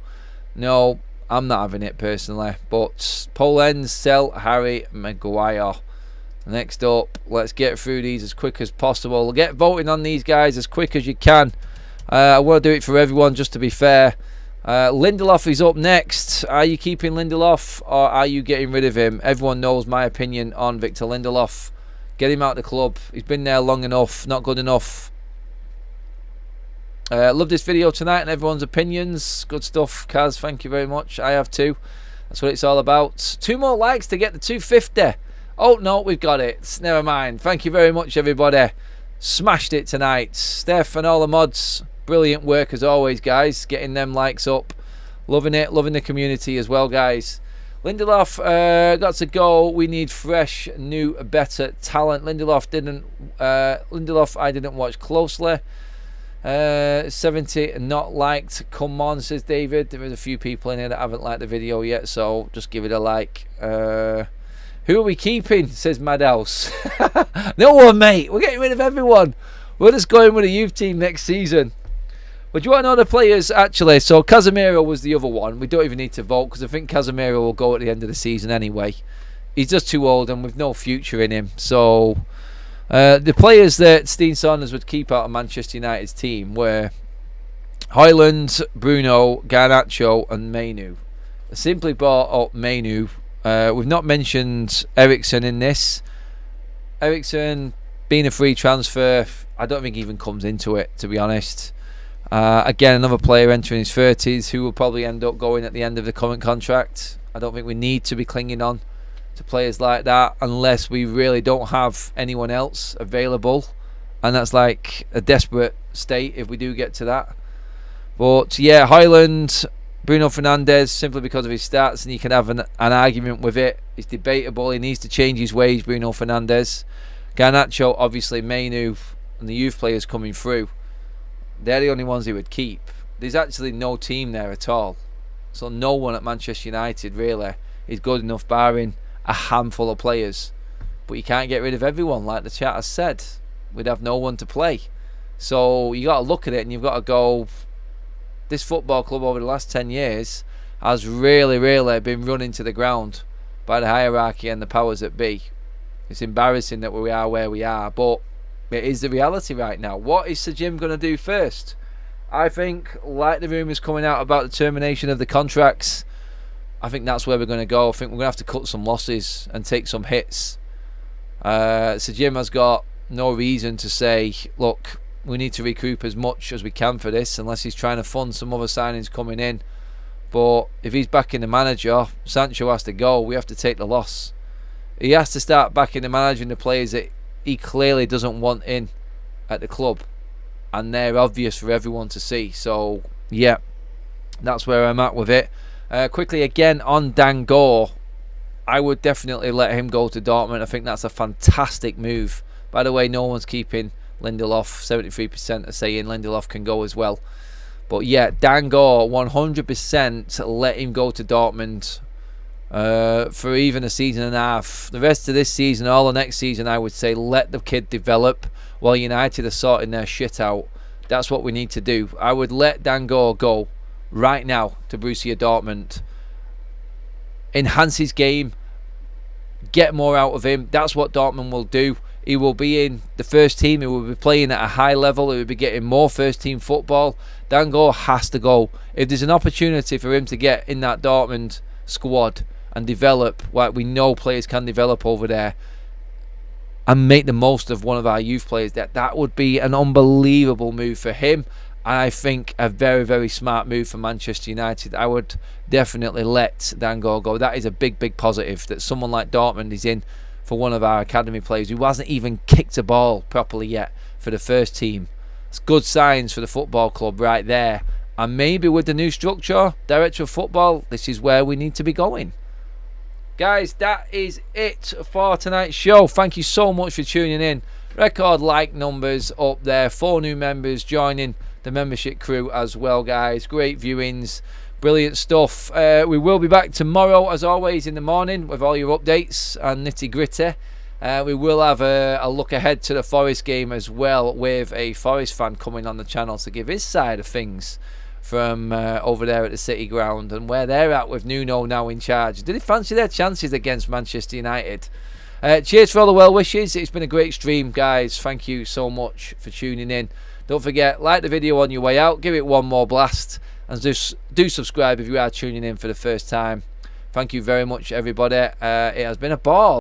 no, I'm not having it personally. But poll ends, sell Harry Maguire. Next up, let's get through these as quick as possible. Get voting on these guys as quick as you can. I want to do it for everyone just to be fair. Lindelof is up next. Are you keeping Lindelof or are you getting rid of him? Everyone knows my opinion on Victor Lindelof. Get him out of the club. He's been there long enough. Not good enough. Love this video tonight and everyone's opinions. Good stuff, Kaz. Thank you very much. I have too. That's what it's all about. 2 more likes to get the 250. Oh, no, we've got it. Never mind. Thank you very much, everybody. Smashed it tonight. Steph and all the mods. Brilliant work as always, guys. Getting them likes up. Loving it. Loving the community as well, guys. Lindelof got to go. We need fresh, new, better talent. Lindelof I didn't watch closely. 70 not liked. Come on, says David. There is a few people in here that haven't liked the video yet, so just give it a like. Who are we keeping, says Madhouse. No one, mate. We're getting rid of everyone. We're just going with a youth team next season. But do you want to know the players actually? So Casemiro was the other one. We don't even need to vote because I think Casemiro will go at the end of the season anyway. He's just too old and with no future in him. So the players that Saunders would keep out of Manchester United's team were Højlund, Bruno, Garnacho and Mainu. I simply brought up Mainu. We've not mentioned Eriksen in this. Eriksen being a free transfer, I don't think he even comes into it, to be honest. Again, another player entering his 30s who will probably end up going at the end of the current contract. I don't think we need to be clinging on to players like that unless we really don't have anyone else available, and that's like a desperate state if we do get to that. But yeah, Højlund, Bruno Fernandes, simply because of his stats, and you can have an argument with it. It's debatable. He needs to change his ways, Bruno Fernandes. Garnacho, obviously, Mainu, and the youth players coming through. They're the only ones he would keep. There's actually no team there at all. So no one at Manchester United really is good enough, barring a handful of players. But you can't get rid of everyone, like the chat has said. We'd have no one to play. So you got to look at it and you've got to go, this football club over the last 10 years has really been run into the ground by the hierarchy and the powers that be. It's embarrassing that we are where we are, but it is the reality right now. What is Sir Jim going to do first? I think, like the rumours coming out about the termination of the contracts, I think that's where we're going to go. I think we're going to have to cut some losses and take some hits. Sir Jim has got no reason to say, look, we need to recoup as much as we can for this, unless he's trying to fund some other signings coming in. But if he's backing the manager, Sancho has to go. We have to take the loss. He has to start backing the manager and the players that he clearly doesn't want in at the club, and they're obvious for everyone to see. So yeah, that's where I'm at with it. Quickly again on Dangor, I would definitely let him go to Dortmund. I think that's a fantastic move. By the way, no one's keeping Lindelof. 73% are saying Lindelof can go as well. But yeah, Dangor, 100% let him go to Dortmund for even a season and a half. The rest of this season, all the next season, I would say let the kid develop while United are sorting their shit out. That's what we need to do. I would let Dangor go right now to Borussia Dortmund. Enhance his game, get more out of him. That's what Dortmund will do. He will be in the first team. He will be playing at a high level. He will be getting more first team football. Dangor has to go. If there's an opportunity for him to get in that Dortmund squad and develop like we know players can develop over there, and make the most of one of our youth players, that would be an unbelievable move for him. I think a very smart move for Manchester United. I would definitely let Dangor go. That is a big positive, that someone like Dortmund is in for one of our academy players who hasn't even kicked a ball properly yet for the first team. It's good signs for the football club right there. And maybe with the new structure, director of football, this is where we need to be going. Guys, that is it for tonight's show. Thank you so much for tuning in. Record like numbers up there. 4 new members joining the membership crew as well, guys. Great viewings, brilliant stuff. We will be back tomorrow as always in the morning with all your updates and nitty gritty. We will have a look ahead to the Forest game as well, with a Forest fan coming on the channel to give his side of things from over there at the City Ground and where they're at with Nuno now in charge. Did they fancy their chances against Manchester United? Cheers for all the well wishes. It's been a great stream, guys. Thank you so much for tuning in. Don't forget, like the video on your way out, give it one more blast, and just do subscribe if you are tuning in for the first time. Thank you very much, everybody. It has been a ball.